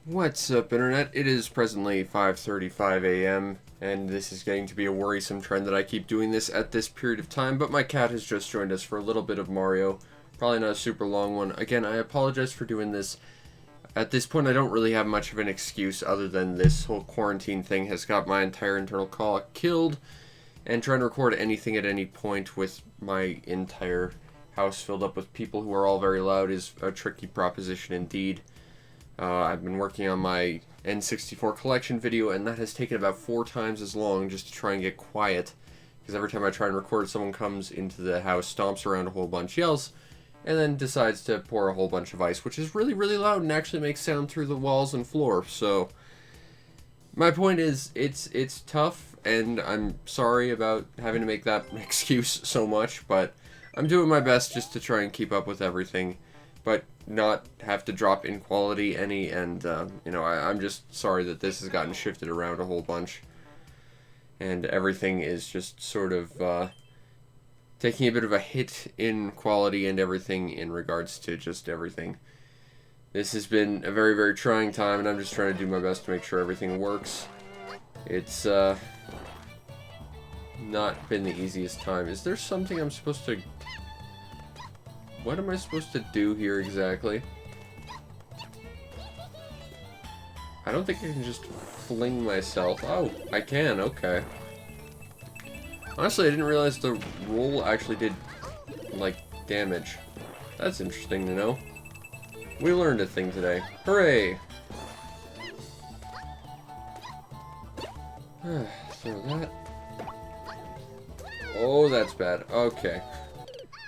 What's up, Internet? It is presently 5:35 a.m., and this is getting to be a worrisome trend that I keep doing this at this period of time, but my cat has just joined us for a little bit of Mario. Probably not a super long one. Again, I apologize for doing this. At this point, I don't really have much of an excuse other than this whole quarantine thing has got my entire internal clock killed, and trying to record anything at any point with my entire house filled up with people who are all very loud is a tricky proposition indeed. I've been working on my N64 collection video, and that has taken about 4 times as long just to try and get quiet. Because every time I try and record, someone comes into the house, stomps around a whole bunch, yells, and then decides to pour a whole bunch of ice, which is really, really loud and actually makes sound through the walls and floor. So, my point is, it's tough, and I'm sorry about having to make that excuse so much, but I'm doing my best just to try and keep up with everything, but not have to drop in quality any, and, I'm just sorry that this has gotten shifted around a whole bunch, and everything is just sort of, taking a bit of a hit in quality and everything in regards to just everything. This has been a very, very trying time, and I'm just trying to do my best to make sure everything works. It's, not been the easiest time. Is there something I'm supposed to... What am I supposed to do here exactly? I don't think I can just fling myself. Oh, I can, okay. Honestly, I didn't realize the roll actually did, like, damage. That's interesting to know. We learned a thing today. Hooray! Throw that. Oh, that's bad. Okay.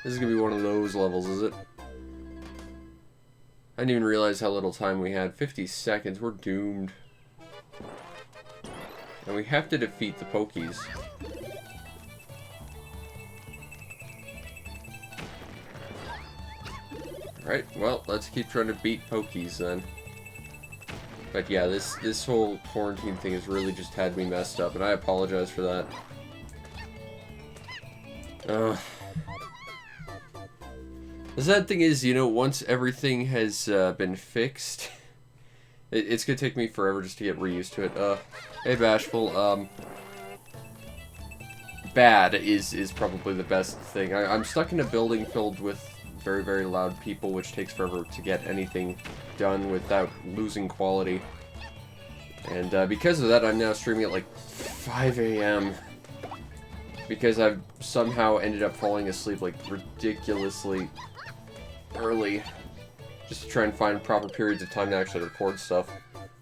This is gonna be one of those levels, is it? I didn't even realize how little time we had. 50 seconds. We're doomed. And we have to defeat the Pokies. Alright, well, let's keep trying to beat Pokies then. But yeah, this whole quarantine thing has really just had me messed up, and I apologize for that. The sad thing is, once everything has been fixed, it's gonna take me forever just to get reused to it. Hey Bashful, bad is probably the best thing. I'm stuck in a building filled with very, very loud people, which takes forever to get anything done without losing quality. And because of that, I'm now streaming at like 5 a.m. because I've somehow ended up falling asleep like ridiculously early just to try and find proper periods of time to actually record stuff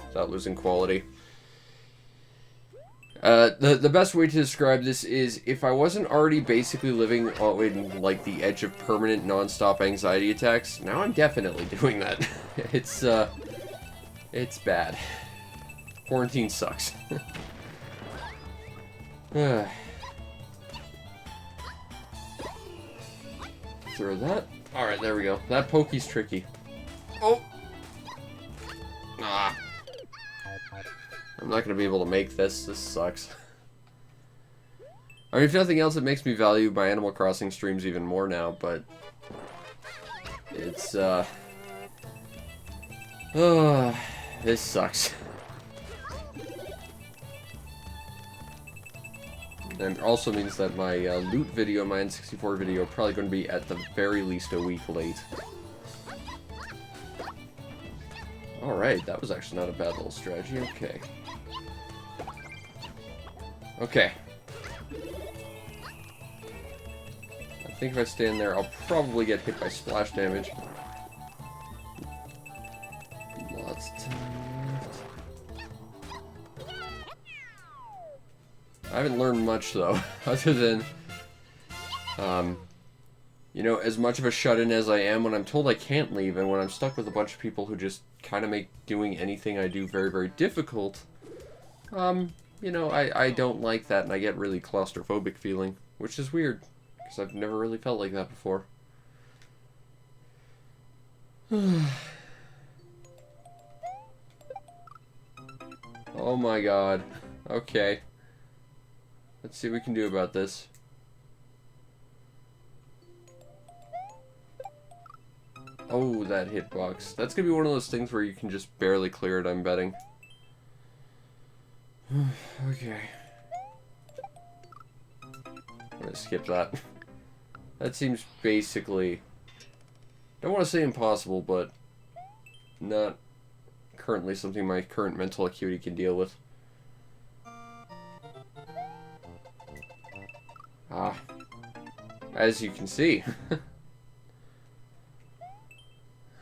without losing quality. The best way to describe this is, if I wasn't already basically living in, like, the edge of permanent non-stop anxiety attacks, now I'm definitely doing that. It's bad. Quarantine sucks. Throw that. Alright, there we go. That Pokey's tricky. Oh! Ah. I'm not going to be able to make this. This sucks. I mean, if nothing else, it makes me value my Animal Crossing streams even more now, but... It's, this sucks. And it also means that my loot video, my N64 video, are probably going to be at the very least a week late. Alright, that was actually not a bad little strategy. Okay. Okay. I think if I stand there, I'll probably get hit by splash damage. Lots of time left. I haven't learned much, though, other than, as much of a shut-in as I am when I'm told I can't leave, and when I'm stuck with a bunch of people who just kind of make doing anything I do very, very difficult, I don't like that, and I get really claustrophobic feeling, which is weird, because I've never really felt like that before. Oh my god. Okay. Let's see what we can do about this. Oh, that hitbox. That's gonna be one of those things where you can just barely clear it, I'm betting. Okay. I'm gonna skip that. That seems basically... don't want to say impossible, but not currently something my current mental acuity can deal with. Ah. As you can see.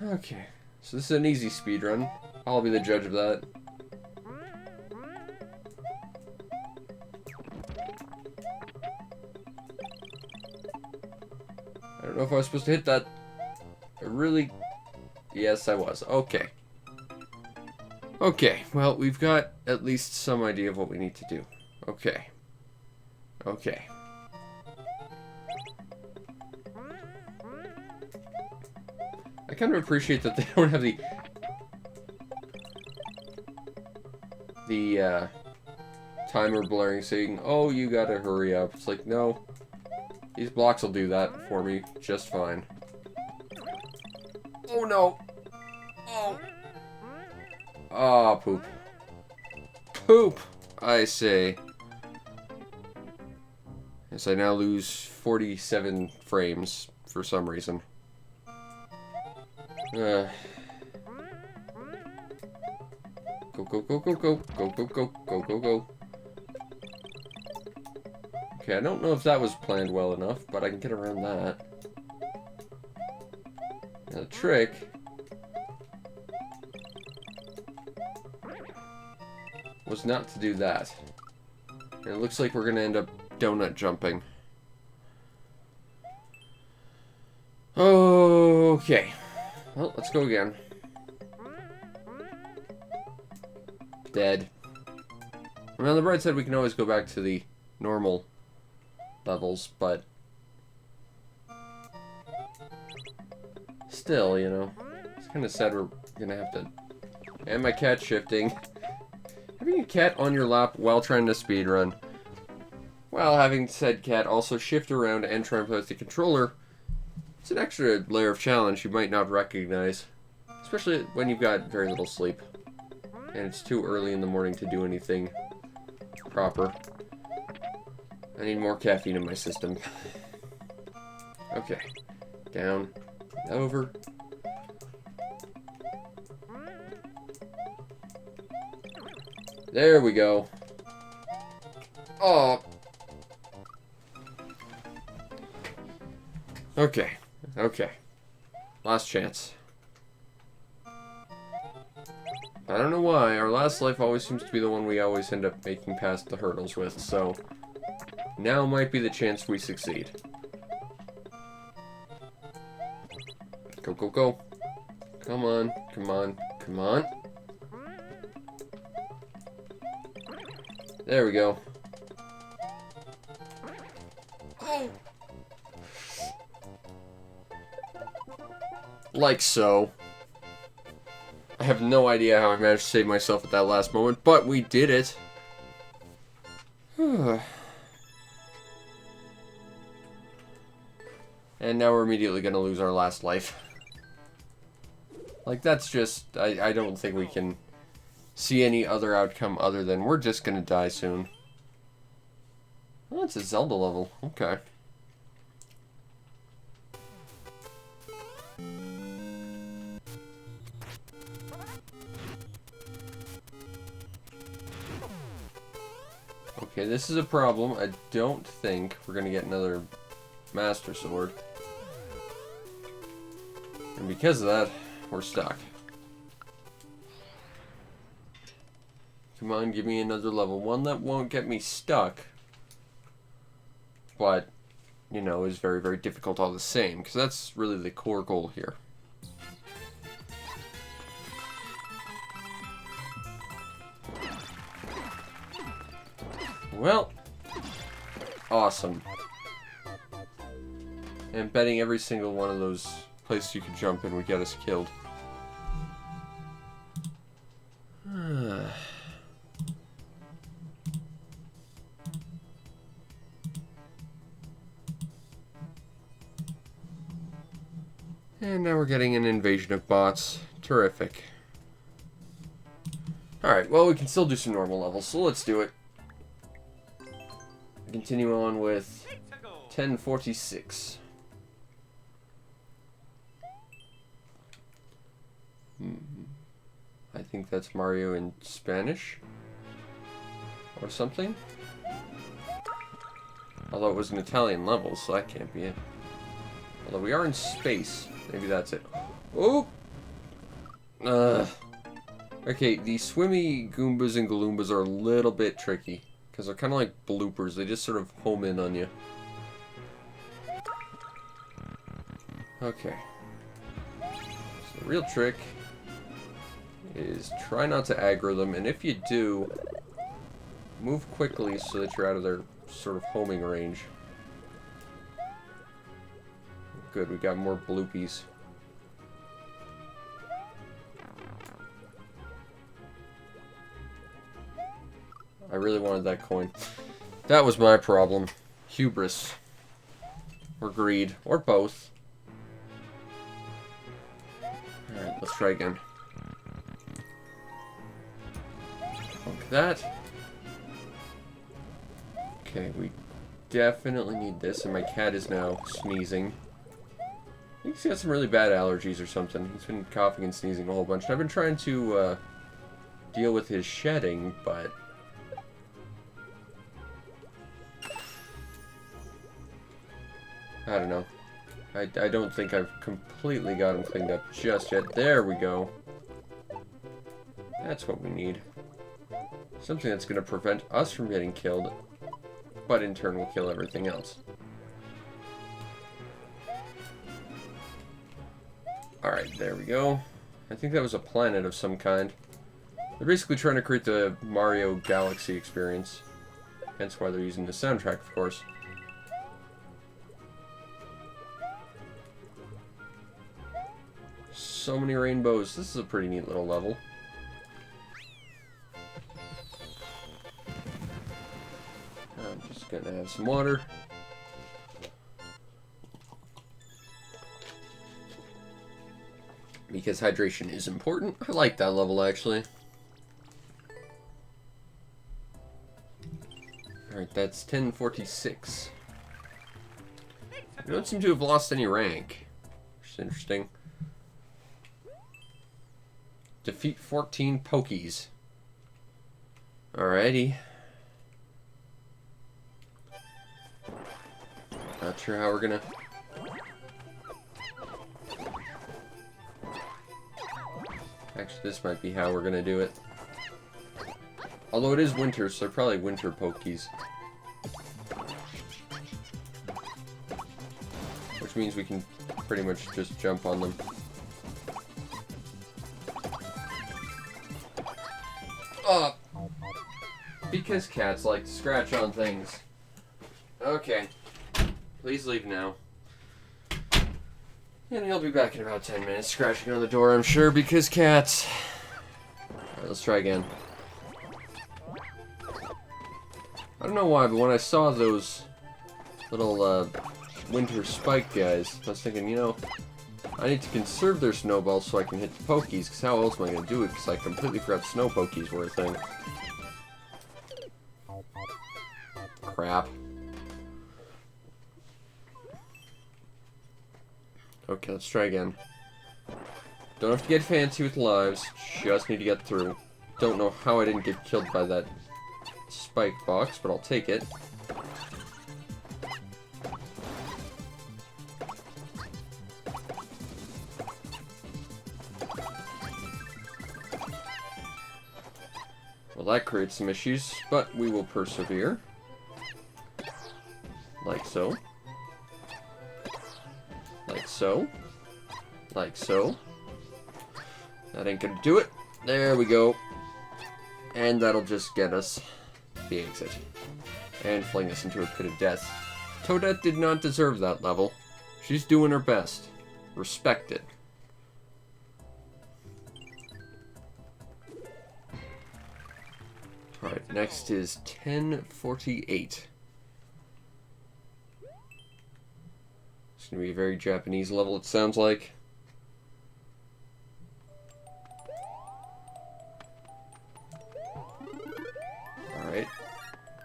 Okay. So this is an easy speedrun. I'll be the judge of that. I don't know if I was supposed to hit that. I really... yes, I was. Okay. Okay, well, we've got at least some idea of what we need to do. Okay. Okay. I kind of appreciate that they don't have the timer blaring saying, oh, you gotta hurry up. It's like, no. These blocks will do that for me just fine. Oh, no. Oh. Ah, poop. Poop, I say. Yes, I now lose 47 frames for some reason. Go, go, go, go, go. Go, go, go, go, go, go. Okay, I don't know if that was planned well enough, but I can get around that. Now the trick... was not to do that. And it looks like we're gonna end up donut jumping. Okay. Well, let's go again. Dead. I mean, on the bright side, we can always go back to the normal levels, but... still, you know. It's kind of sad we're gonna have to... and my cat shifting. Having a cat on your lap while trying to speedrun. Well, having said cat also shift around and try and play with the controller, it's an extra layer of challenge you might not recognize. Especially when you've got very little sleep. And it's too early in the morning to do anything proper. I need more caffeine in my system. Okay. Down. Over. There we go. Oh. Okay. Okay. Last chance. I don't know why, our last life always seems to be the one we always end up making past the hurdles with, so... now might be the chance we succeed. Go, go, go. Come on, come on, come on. There we go. Like so. I have no idea how I managed to save myself at that last moment, but we did it. And now we're immediately going to lose our last life. Like, that's just... I don't think we can see any other outcome other than we're just going to die soon. Oh, it's a Zelda level. Okay. Okay, this is a problem. I don't think we're going to get another Master Sword. And because of that, we're stuck. Come on, give me another level. One that won't get me stuck. But, you know, is very, very difficult all the same. Because that's really the core goal here. Well, awesome. And betting every single one of those places you could jump in would get us killed. And now we're getting an invasion of bots. Terrific. Alright, well, we can still do some normal levels, so let's do it. Continue on with 1046. I think that's Mario in Spanish. Or something. Although it was an Italian level, so that can't be it. Although we are in space. Maybe that's it. Oh! Okay, the swimmy Goombas and Galoombas are a little bit tricky. Because they're kind of like bloopers. They just sort of home in on you. Okay. So the real trick is try not to aggro them. And if you do, move quickly so that you're out of their sort of homing range. Good, we got more bloopies. I really wanted that coin. That was my problem. Hubris. Or greed. Or both. Alright, let's try again. Like that. Okay, we definitely need this, and my cat is now sneezing. I think he's got some really bad allergies or something. He's been coughing and sneezing a whole bunch. And I've been trying to deal with his shedding, but I don't know. I don't think I've completely got him cleaned up just yet. There we go. That's what we need. Something that's going to prevent us from getting killed, but in turn will kill everything else. Alright, there we go. I think that was a planet of some kind. They're basically trying to create the Mario Galaxy experience. Hence why they're using the soundtrack, of course. So many rainbows. This is a pretty neat little level. I'm just gonna have some water. Because hydration is important. I like that level, actually. Alright, that's 1046. We don't seem to have lost any rank. Which is interesting. Defeat 14 Pokies. Alrighty. Not sure how we're gonna... Actually, this might be how we're gonna do it. Although it is winter, so they're probably winter Pokies. Which means we can pretty much just jump on them. Because cats like to scratch on things. Okay. Please leave now. And he'll be back in about 10 minutes, scratching on the door, I'm sure, because cats. Alright, let's try again. I don't know why, but when I saw those little, winter spike guys, I was thinking, you know, I need to conserve their snowballs so I can hit the Pokies, because how else am I going to do it? Because I completely forgot snow Pokies were a thing. Crap. Okay, let's try again. Don't have to get fancy with lives, just need to get through. Don't know how I didn't get killed by that spike box, but I'll take it. Well, that creates some issues, but we will persevere. Like so. Like so. Like so. That ain't gonna do it. There we go. And that'll just get us the exit. And fling us into a pit of death. Toadette did not deserve that level. She's doing her best. Respect it. Alright, next is 1048. It's going to be a very Japanese level, it sounds like.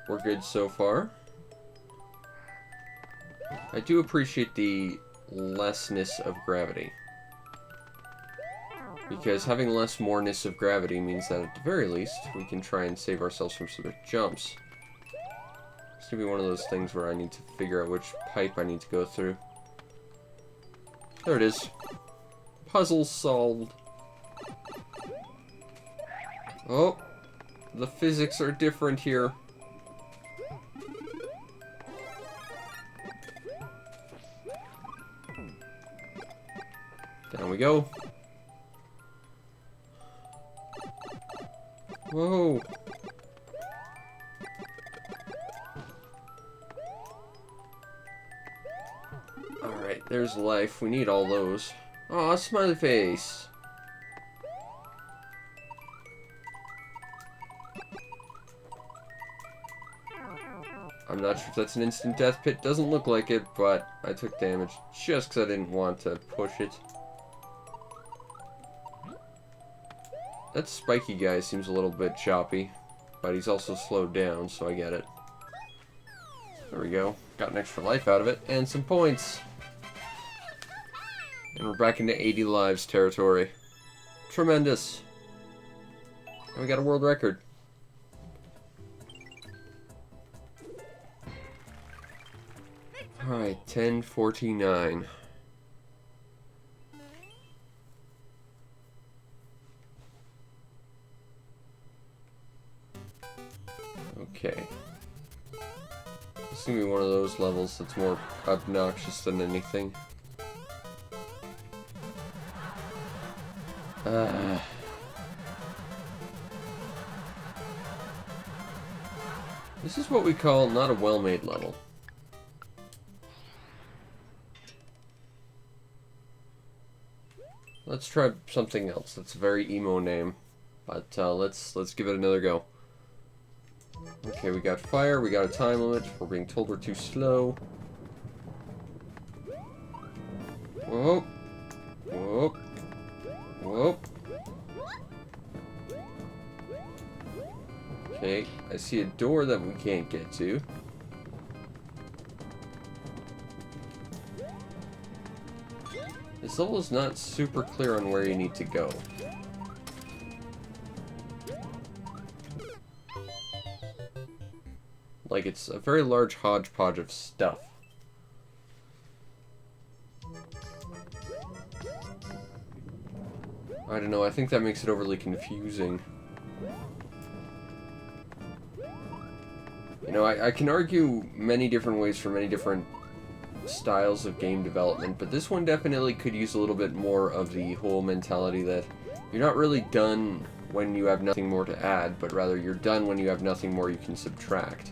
we're good so far. I do appreciate the lessness of gravity. Because having less moreness of gravity means that at the very least, we can try and save ourselves from some jumps. It's gonna be one of those things where I need to figure out which pipe I need to go through. There it is. Puzzle solved. Oh, the physics are different here. Down we go. Whoa. Alright, there's life. We need all those. Aw, smiley face. I'm not sure if that's an instant death pit. Doesn't look like it, but I took damage just because I didn't want to push it. That spiky guy seems a little bit choppy, but he's also slowed down, so I get it. There we go. Got an extra life out of it, and some points. And we're back into 80 lives territory. Tremendous. And we got a world record. Alright, 10:49. Okay. This is gonna be one of those levels that's more obnoxious than anything. This is what we call not a well-made level. Let's try something else. That's a very emo name, but let's give it another go. Okay, we got fire. We got a time limit. We're being told we're too slow. Whoa, whoa, whoa. Okay, I see a door that we can't get to. This level is not super clear on where you need to go. Like, it's a very large hodgepodge of stuff. I don't know, I think that makes it overly confusing. You know, I can argue many different ways for many different styles of game development, but this one definitely could use a little bit more of the whole mentality that you're not really done when you have nothing more to add, but rather you're done when you have nothing more you can subtract.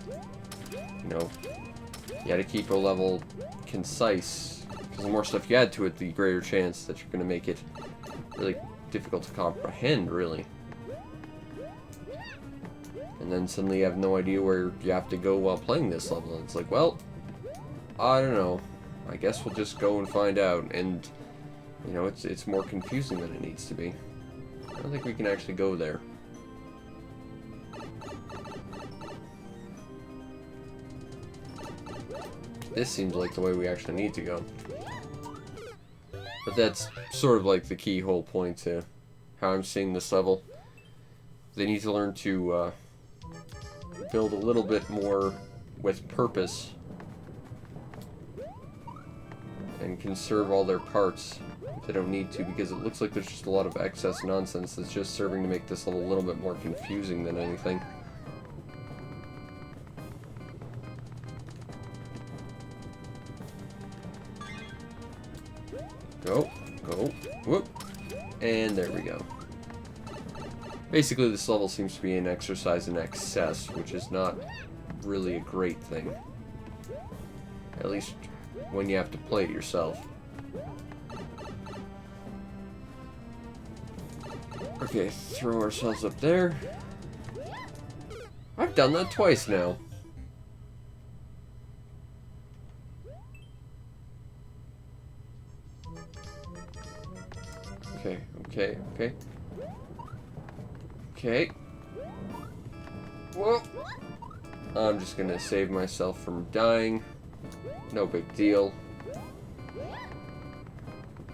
You know, you gotta keep a level concise, because the more stuff you add to it, the greater chance that you're gonna make it really difficult to comprehend, really. And then suddenly you have no idea where you have to go while playing this level, and it's like, well, I don't know. I guess we'll just go and find out, and, you know, it's more confusing than it needs to be. I don't think we can actually go there. This seems like the way we actually need to go. But that's sort of like the key whole point to how I'm seeing this level. They need to learn to build a little bit more with purpose and conserve all their parts if they don't need to, because it looks like there's just a lot of excess nonsense that's just serving to make this level a little bit more confusing than anything. Go, go, whoop, and there we go. Basically, this level seems to be an exercise in excess, which is not really a great thing. At least when you have to play it yourself. Okay, throw ourselves up there. I've done that twice now. Okay, okay, okay. Okay. Whoa! I'm just gonna save myself from dying. No big deal.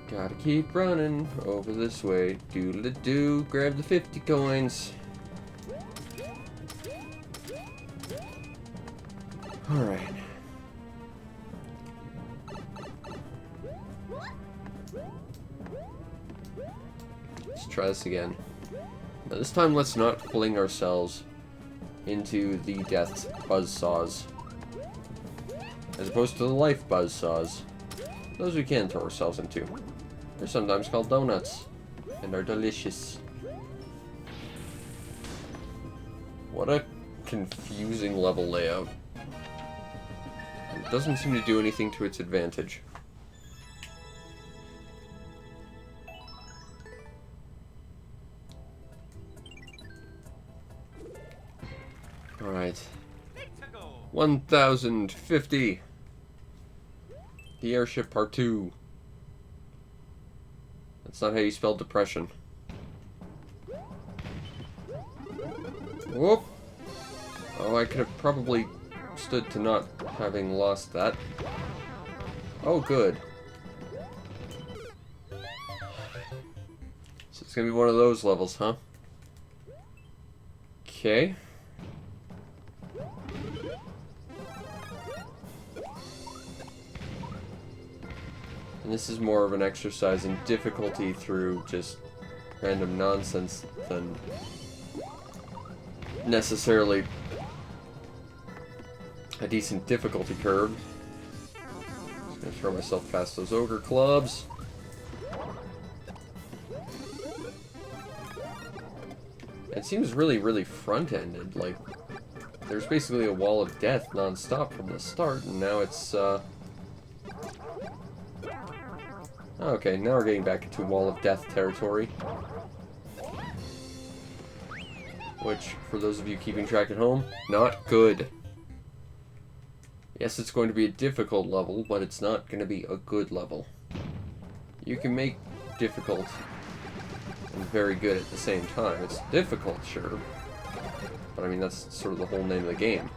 Gotta keep running over this way. Doodle-doo, grab the 50 coins. Alright. Let's try this again. Now this time let's not fling ourselves into the death buzzsaws. As opposed to the life buzzsaws. Those we can throw ourselves into. They're sometimes called donuts. And are delicious. What a confusing level layout. It doesn't seem to do anything to its advantage. Alright. 1050. The Airship Part 2. That's not how you spell depression. Whoop! Oh, I could have probably stood to not having lost that. Oh, good. So it's gonna be one of those levels, huh? Okay. And this is more of an exercise in difficulty through just random nonsense than necessarily a decent difficulty curve. Just gonna throw myself past those ogre clubs. It seems really, really front-ended. Like, there's basically a wall of death non-stop from the start, and now it's, okay, now we're getting back into wall of death territory. Which, for those of you keeping track at home, not good. Yes, it's going to be a difficult level, but it's not going to be a good level. You can make difficult and very good at the same time. It's difficult, sure. But I mean, that's sort of the whole name of the game.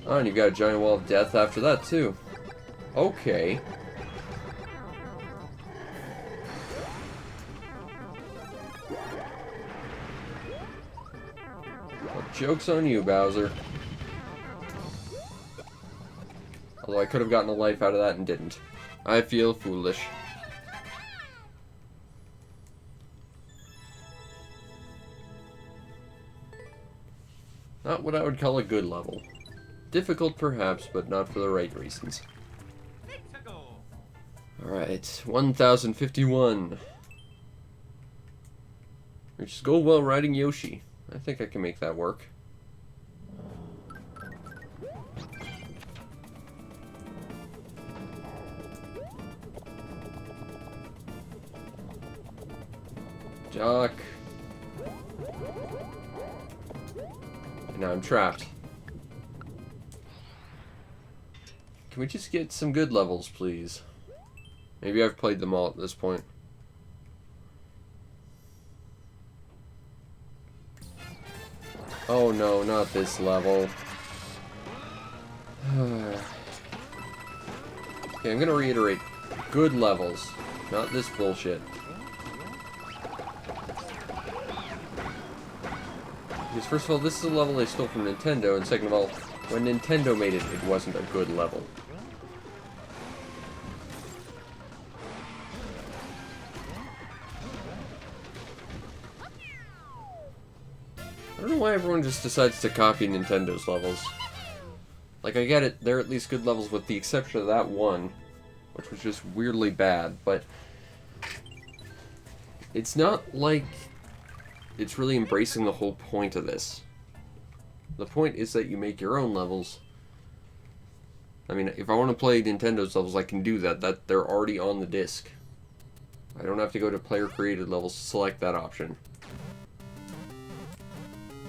Oh, and you've got a giant wall of death after that, too. Okay. Well, joke's on you, Bowser. Although I could have gotten a life out of that and didn't. I feel foolish. Not what I would call a good level. Difficult, perhaps, but not for the right reasons. Alright, 1051. Reaches gold while riding Yoshi. I think I can make that work. Duck. And now I'm trapped. Can we just get some good levels, please? Maybe I've played them all at this point. Oh no, not this level. Okay, I'm gonna reiterate. Good levels. Not this bullshit. Because first of all, this is a level they stole from Nintendo, and second of all, when Nintendo made it, it wasn't a good level. I don't know why everyone just decides to copy Nintendo's levels. Like, I get it, they're at least good levels with the exception of that one, which was just weirdly bad, but it's not like it's really embracing the whole point of this. The point is that you make your own levels. I mean, if I want to play Nintendo's levels, I can do that. They're already on the disc. I don't have to go to player-created levels to select that option.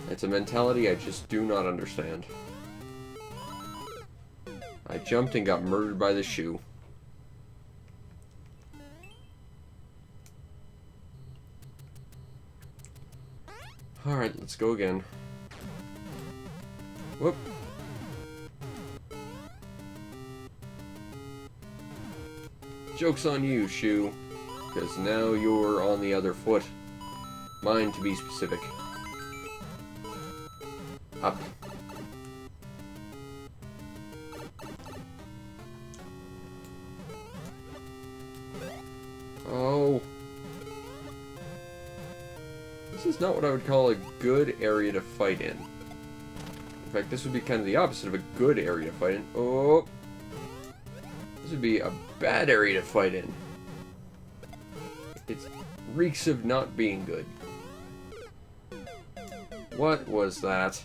It's a mentality I just do not understand. I jumped and got murdered by the shoe. Alright, let's go again. Whoop. Joke's on you, Shu. Because now you're on the other foot. Mine, to be specific. Up. Oh. This is not what I would call a good area to fight in. In fact, this would be kind of the opposite of a good area to fight in. Oh. This would be a bad area to fight in. It reeks of not being good. What was that?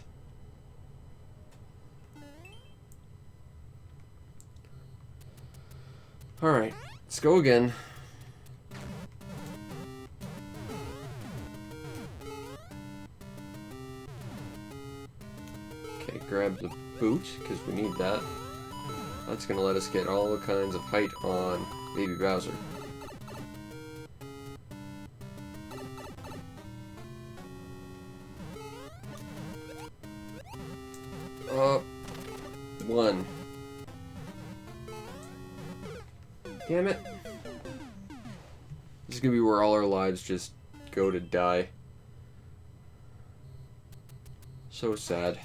Alright, let's go again. Okay, grab the boot, because we need that. That's going to let us get all kinds of height on Baby Bowser. One. Damn it. This is going to be where all our lives just go to die. So sad.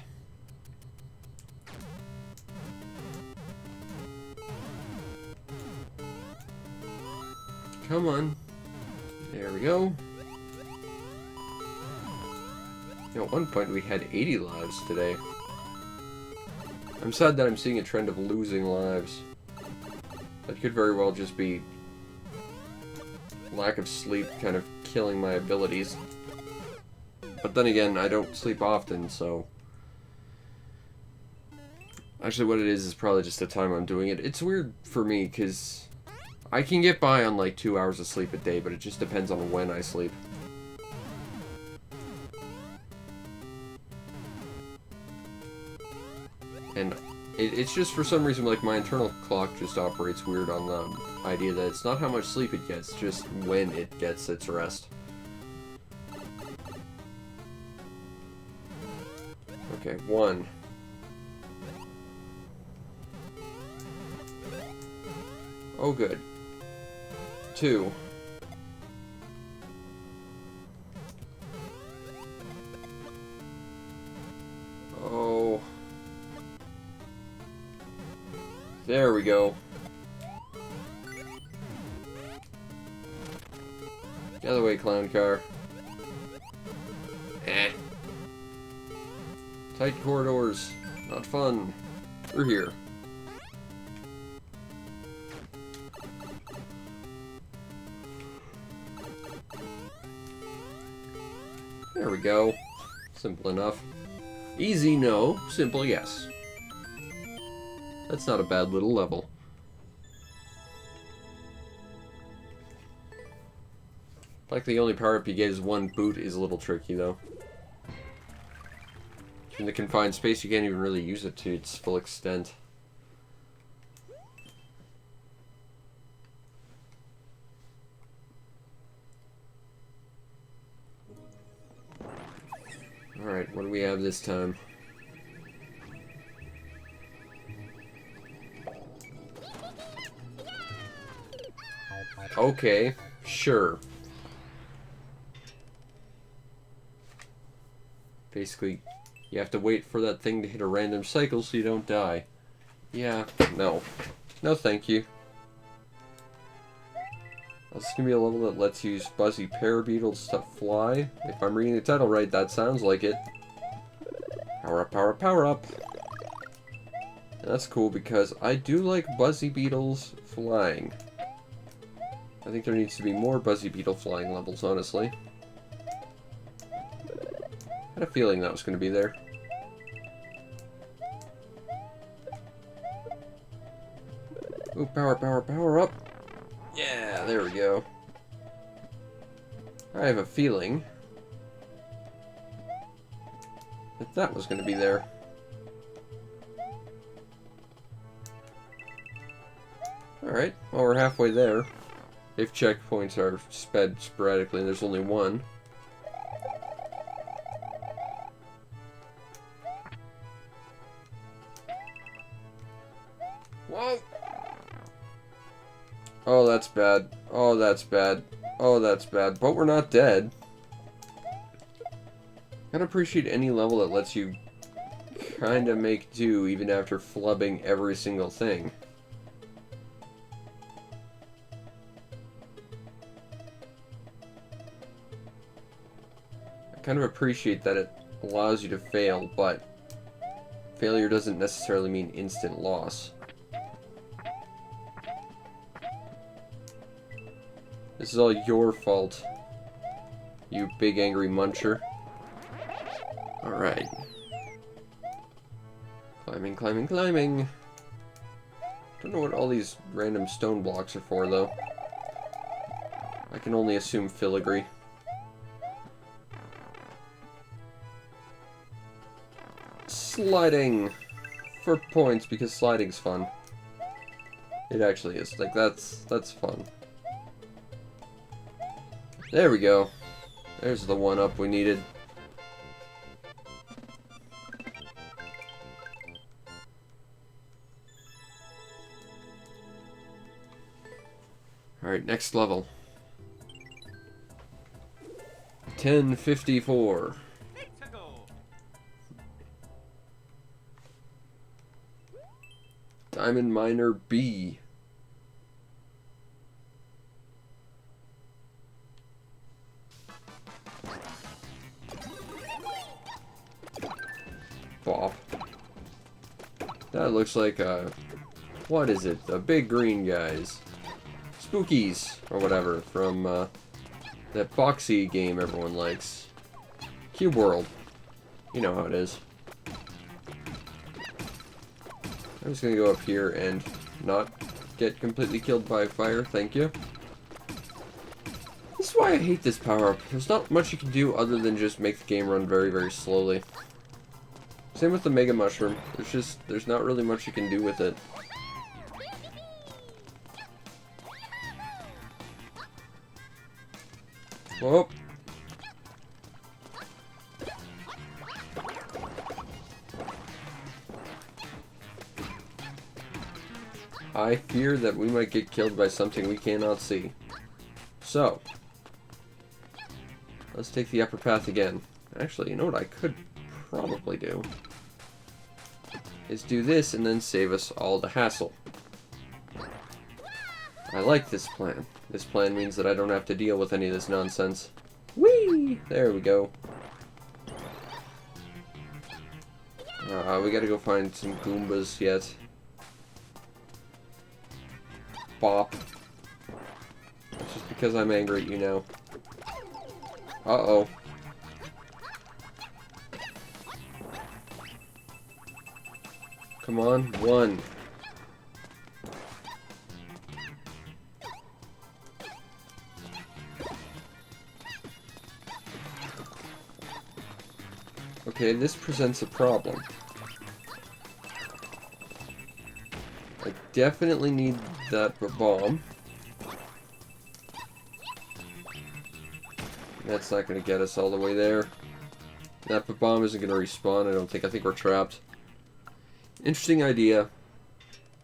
Come on. There we go. You know, at one point we had 80 lives today. I'm sad that I'm seeing a trend of losing lives. That could very well just be lack of sleep kind of killing my abilities. But then again, I don't sleep often, so... Actually, what it is probably just the time I'm doing it. It's weird for me, because I can get by on like 2 hours of sleep a day, but it just depends on when I sleep. And it's just for some reason like my internal clock just operates weird on the idea that it's not how much sleep it gets, just when it gets its rest. Okay, 1. Oh, good. 2. Oh. There we go. Get out of the way, clown car. Eh. Tight corridors. Not fun. We're here. There we go. Simple enough. Easy, no. Simple, yes. That's not a bad little level. Like the only power-up you get is 1 boot is a little tricky, though. In the confined space, you can't even really use it to its full extent. Alright, what do we have this time? Okay, sure. Basically, you have to wait for that thing to hit a random cycle so you don't die. Yeah, no. No thank you. This is going to be a level that lets you use Buzzy Parabeetles to fly. If I'm reading the title right, that sounds like it. Power up, power up, power up! And that's cool because I do like Buzzy Beetles flying. I think there needs to be more Buzzy Beetle flying levels, honestly. I had a feeling that was going to be there. Ooh, power, power, power up! Yeah, there we go. I have a feeling that that was going to be there. Alright, well we're halfway there. If checkpoints are sped sporadically and there's only 1. Oh, that's bad. Oh, that's bad. Oh, that's bad. But we're not dead. I'd appreciate any level that lets you kind of make do even after flubbing every single thing. I kind of appreciate that it allows you to fail, but failure doesn't necessarily mean instant loss. This is all your fault, you big angry muncher. Alright. Climbing, climbing, climbing. Don't know what all these random stone blocks are for, though. I can only assume filigree. Sliding! For points, because sliding's fun. It actually is. Like, that's fun. There we go. There's the one-up we needed. Alright, next level. 1054. Diamond Miner B. Bop. That looks like what is it? The big green guys. Spookies, or whatever, from that boxy game everyone likes. Cube World. You know how it is. I'm just gonna go up here and not get completely killed by fire, thank you. This is why I hate this power-up. There's not much you can do other than just make the game run very, very slowly. Same with the Mega Mushroom. There's not really much you can do with it. Whoa. I fear that we might get killed by something we cannot see. So, let's take the upper path again. Actually, you know what I could probably do? Is do this and then save us all the hassle. I like this plan. This plan means that I don't have to deal with any of this nonsense. Whee! There we go. We gotta go find some Goombas yet. Bop. That's just because I'm angry at you now. Uh-oh. Come on, one. Okay, this presents a problem. I definitely need that bomb. That's not going to get us all the way there. That bomb isn't going to respawn, I don't think. I think we're trapped. Interesting idea,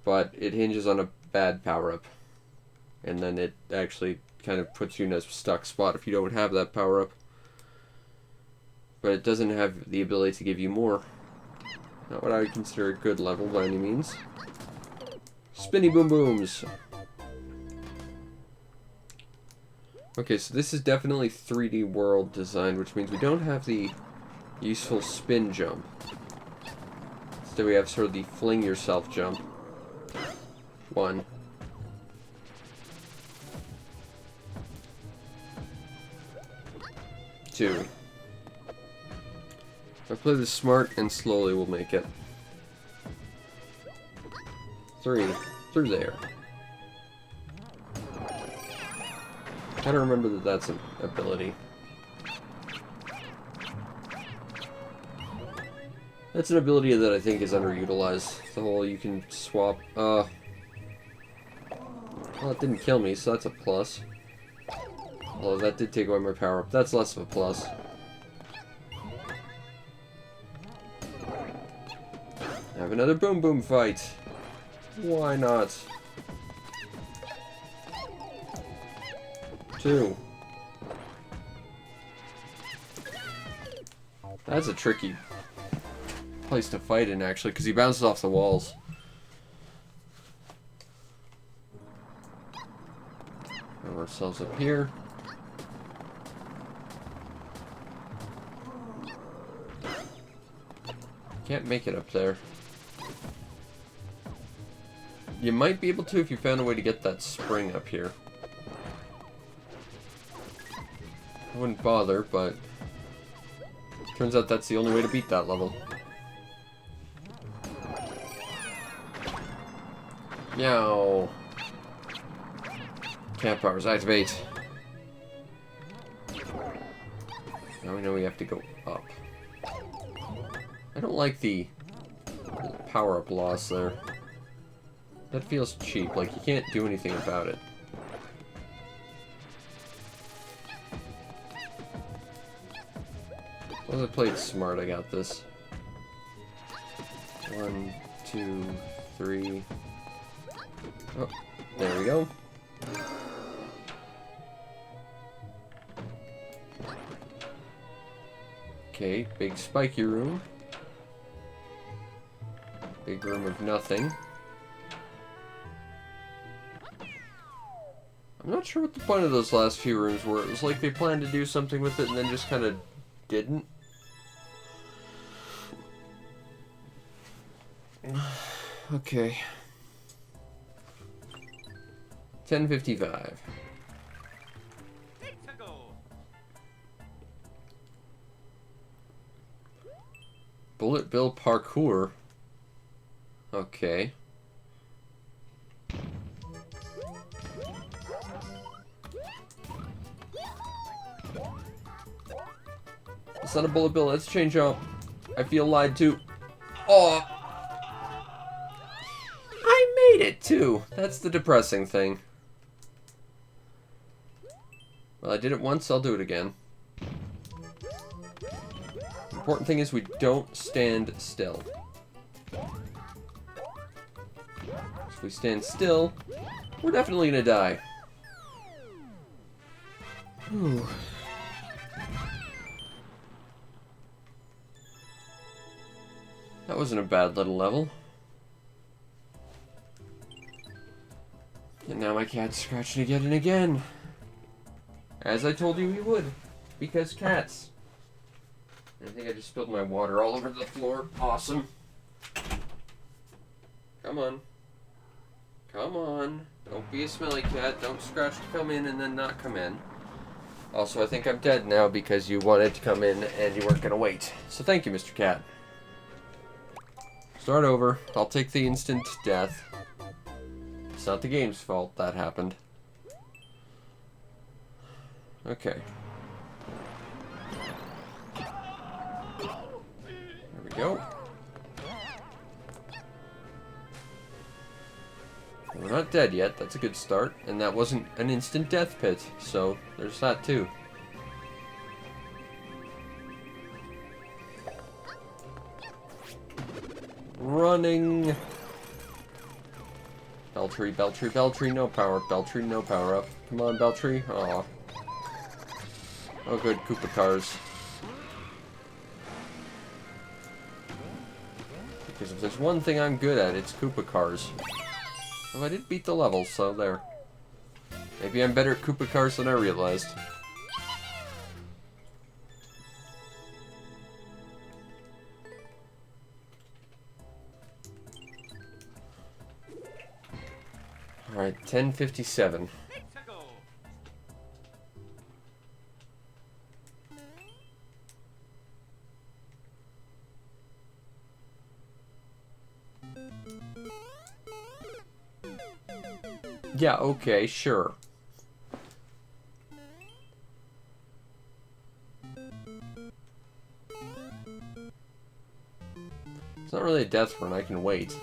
but it hinges on a bad power-up. And then it actually kind of puts you in a stuck spot if you don't have that power-up. But it doesn't have the ability to give you more. Not what I would consider a good level by any means. Spinny Boom Booms! Okay, so this is definitely 3D world design, which means we don't have the useful spin jump. Instead we have sort of the fling yourself jump. 1. 2. If I play this smart and slowly, we'll make it. 3. Through there. I gotta remember that that's an ability. That's an ability that I think is underutilized. The whole you can swap. Well, it didn't kill me, so that's a plus. Although that did take away my power up. That's less of a plus. Have another Boom Boom fight. Why not? 2. That's a tricky place to fight in, actually, because he bounces off the walls. Move ourselves up here. Can't make it up there. You might be able to if you found a way to get that spring up here. I wouldn't bother, but turns out that's the only way to beat that level. Meow. Camp powers activate. Now we know we have to go up. I don't like the power-up loss there. That feels cheap, like you can't do anything about it. Well, I played smart, I got this. 1, 2, 3. Oh, there we go. Okay, big spiky room. Big room of nothing. I'm not sure what the point of those last few rooms were. It was like they planned to do something with it and then just kind of didn't. Okay. 10:55. Bullet Bill parkour. Okay. It's not a bullet bill, let's change up. I feel lied to. Oh! I made it too! That's the depressing thing. Well, I did it once, I'll do it again. The important thing is we don't stand still. If we stand still, we're definitely gonna die. Whew. That wasn't a bad little level. And now my cat's scratching again and again. As I told you he would. Because cats. I think I just spilled my water all over the floor. Awesome. Come on. Come on. Don't be a smelly cat. Don't scratch to come in and then not come in. Also, I think I'm dead now because you wanted to come in and you weren't going to wait. So thank you, Mr. Cat. Start over. I'll take the instant death. It's not the game's fault that happened. Okay. There we go. We're not dead yet. That's a good start. And that wasn't an instant death pit. So there's that too. Running. Beltry, Beltry, Beltry, no power up. Beltry, no power up. Come on, Beltry. Aw. Oh, good. Koopa cars. Because if there's one thing I'm good at, it's Koopa cars. Well, I did beat the level, so there. Maybe I'm better at Koopa cars than I realized. Alright, 10:57. Yeah, okay, sure. It's not really a death run, I can wait.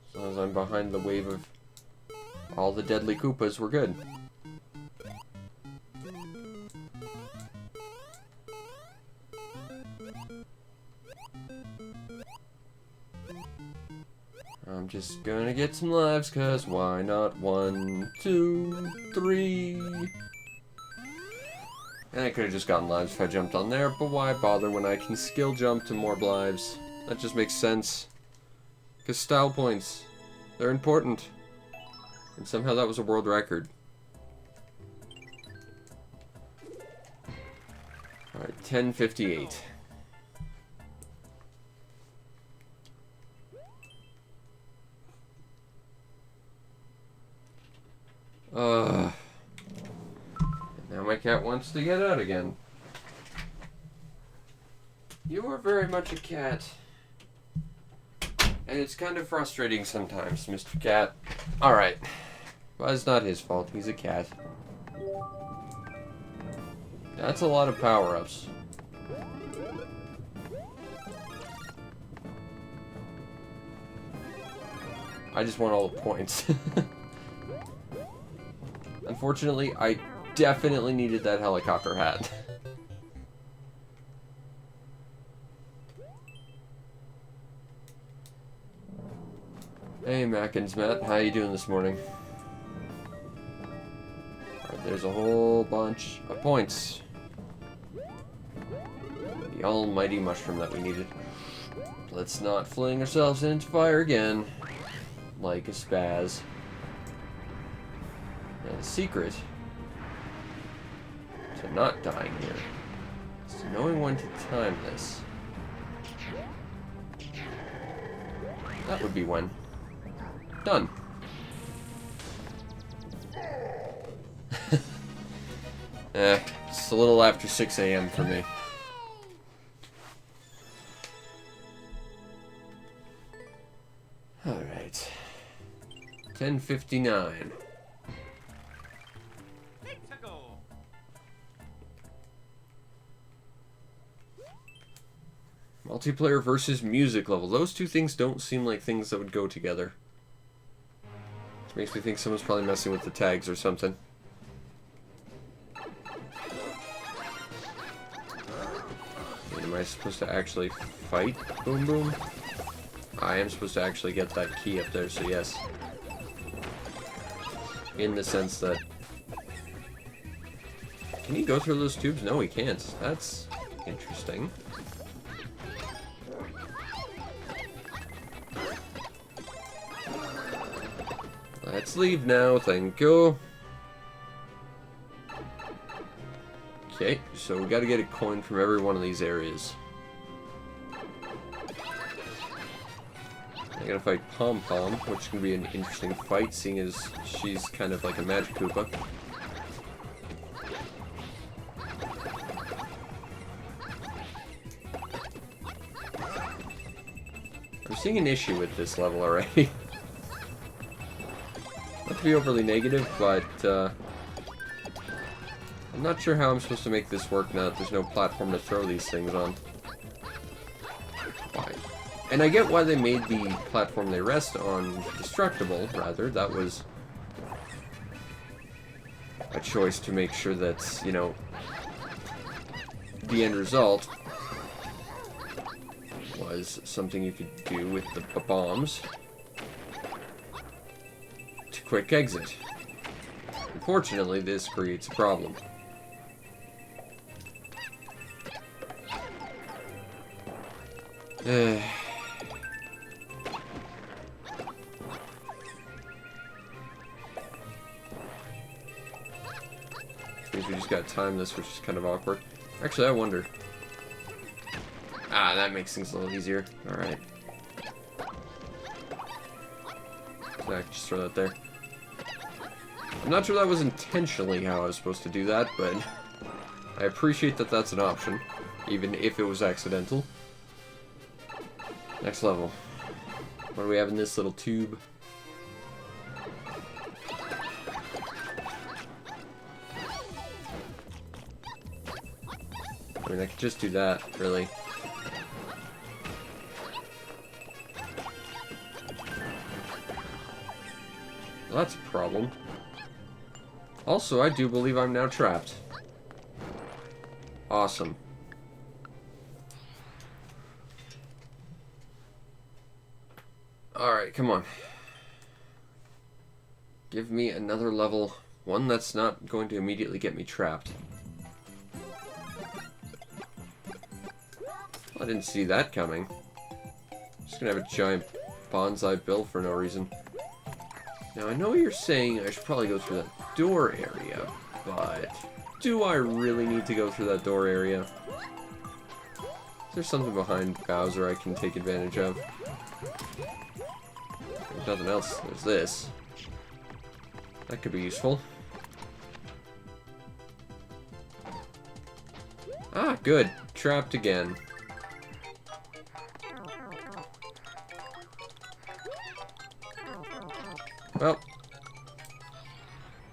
As long as I'm behind the wave of all the deadly Koopas, we're good. I'm just gonna get some lives, cause why not? 1, 2, 3. And I could have just gotten lives if I jumped on there, but why bother when I can skill jump to more lives? That just makes sense. Because style points, they're important. And somehow that was a world record. Alright, 1058. Now my cat wants to get out again. You are very much a cat. And it's kind of frustrating sometimes, Mr. Cat. Alright. Well, it's not his fault. He's a cat. That's a lot of power-ups. I just want all the points. Unfortunately, I definitely needed that helicopter hat. Hey, Mackins Matt, how you doing this morning? Alright, there's a whole bunch of points. The almighty mushroom that we needed. Let's not fling ourselves into fire again. Like a spaz. Now the secret to not dying here is to knowing when to time this. That would be when. Done. It's a little after 6 a.m. for me. Alright. 10:59. Multiplayer versus music level. Those two things don't seem like things that would go together. Which makes me think someone's probably messing with the tags or something. Wait, am I supposed to actually fight Boom Boom? I am supposed to actually get that key up there, so yes. In the sense that... Can he go through those tubes? No, he can't. That's interesting. Let's leave now, thank you. Okay, so we gotta get a coin from every one of these areas. I gotta fight Pom Pom, which can be an interesting fight, seeing as she's kind of like a Magic Koopa. I'm seeing an issue with this level already. Not to be overly negative, but I'm not sure how I'm supposed to make this work now that there's no platform to throw these things on. Why? And I get why they made the platform they rest on destructible, rather. That was a choice to make sure that, you know, the end result was something you could do with the bombs to quick exit. Unfortunately, this creates a problem. Means we just gotta time this, which is kind of awkward. Actually, I wonder. Ah, that makes things a little easier. Alright. So I can just throw that there. I'm not sure that was intentionally how I was supposed to do that, but I appreciate that that's an option, even if it was accidental. Next level. What do we have in this little tube? I mean, I could just do that, really. Well, that's a problem. Also, I do believe I'm now trapped. Awesome. Alright, come on. Give me another level. One that's not going to immediately get me trapped. I didn't see that coming. Just gonna have a giant bonsai bill for no reason. Now, I know what you're saying. I should probably go through that door area, but do I really need to go through that door area? Is there something behind Bowser I can take advantage of? There's nothing else. There's this. That could be useful. Ah, good. Trapped again. Well,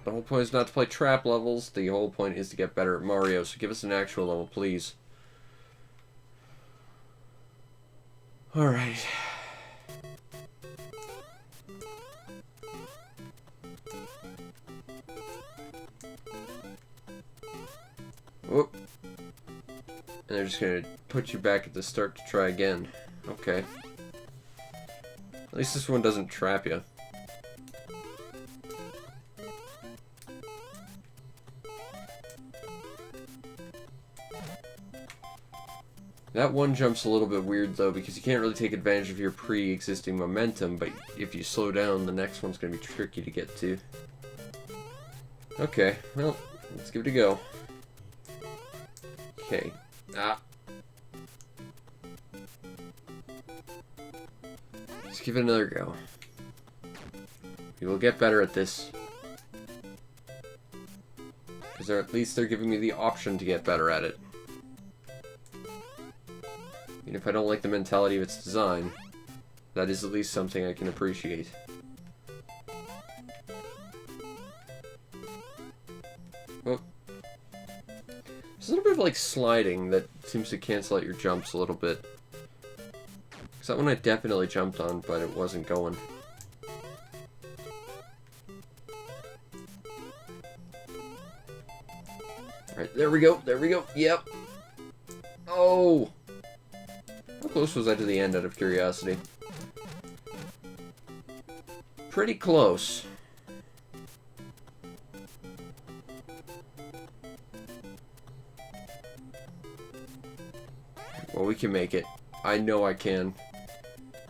the whole point is not to play trap levels. The whole point is to get better at Mario. So give us an actual level, please. Alright. Whoop. And they're just gonna put you back at the start to try again. Okay. At least this one doesn't trap you. That one jump's a little bit weird, though, because you can't really take advantage of your pre-existing momentum, but if you slow down, the next one's going to be tricky to get to. Okay, well, let's give it a go. Okay. Ah. Let's give it another go. We will get better at this. Because at least they're giving me the option to get better at it. Even if I don't like the mentality of its design, that is at least something I can appreciate. Oh. There's a little bit of like sliding that seems to cancel out your jumps a little bit. Because that one I definitely jumped on, but it wasn't going. Alright, there we go, yep! Oh! How close was I to the end, out of curiosity? Pretty close. Well, we can make it. I know I can.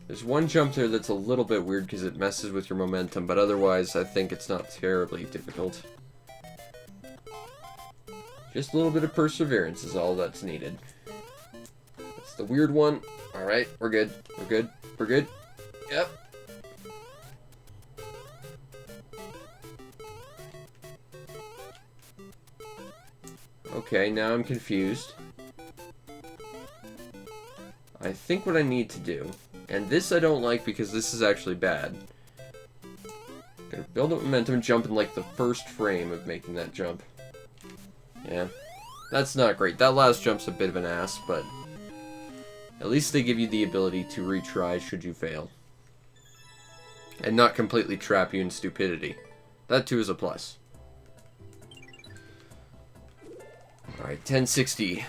There's one jump there that's a little bit weird because it messes with your momentum, but otherwise I think it's not terribly difficult. Just a little bit of perseverance is all that's needed. That's the weird one. Alright, we're good. We're good. We're good. Yep. Okay, now I'm confused. I think what I need to do, and this I don't like because this is actually bad. Gotta build up momentum and jump in like the first frame of making that jump. Yeah, that's not great. That last jump's a bit of an ass, but at least they give you the ability to retry should you fail. And not completely trap you in stupidity. That too is a plus. Alright, 1060.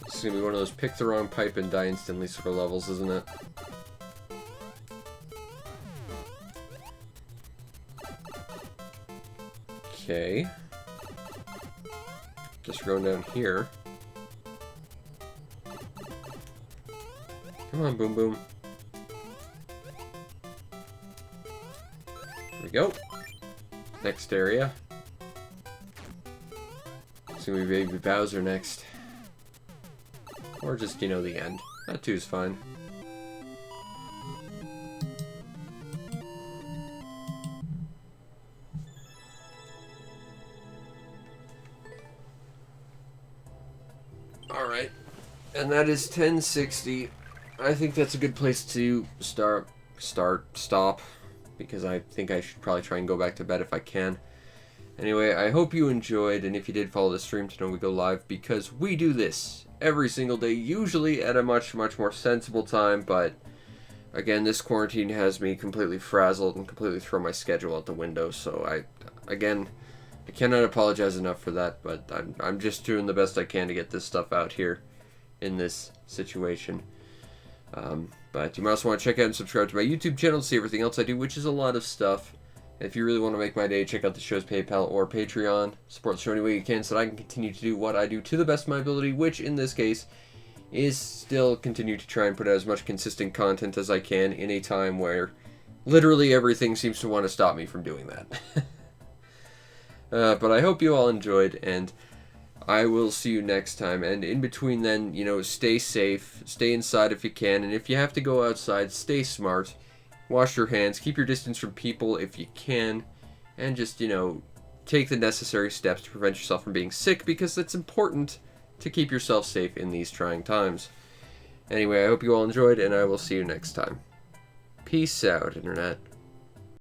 This is gonna be one of those pick the wrong pipe and die instantly sort of levels, isn't it? Okay. Just going down here. Come on, Boom Boom. There we go. Next area. It's gonna be Baby Bowser next. Or just, you know, the end. That too is fine. Alright. And that is 1060. I think that's a good place to stop. Because I think I should probably try and go back to bed if I can. Anyway, I hope you enjoyed, and if you did follow the stream to know we go live, because we do this every single day, usually at a much more sensible time, but again, this quarantine has me completely frazzled and completely thrown my schedule out the window. So I cannot apologize enough for that. But I'm just doing the best I can to get this stuff out here in this situation. But you might also want to check out and subscribe to my YouTube channel to see everything else I do, which is a lot of stuff. If you really want to make my day, check out the show's PayPal or Patreon. Support the show any way you can so that I can continue to do what I do to the best of my ability, which in this case is still continue to try and put out as much consistent content as I can in a time where literally everything seems to want to stop me from doing that. But I hope you all enjoyed, and I will see you next time. And in between then, stay safe, stay inside if you can, and if you have to go outside, stay smart. Wash your hands, keep your distance from people if you can, and just, take the necessary steps to prevent yourself from being sick, because it's important to keep yourself safe in these trying times. Anyway, I hope you all enjoyed, and I will see you next time. Peace out, Internet.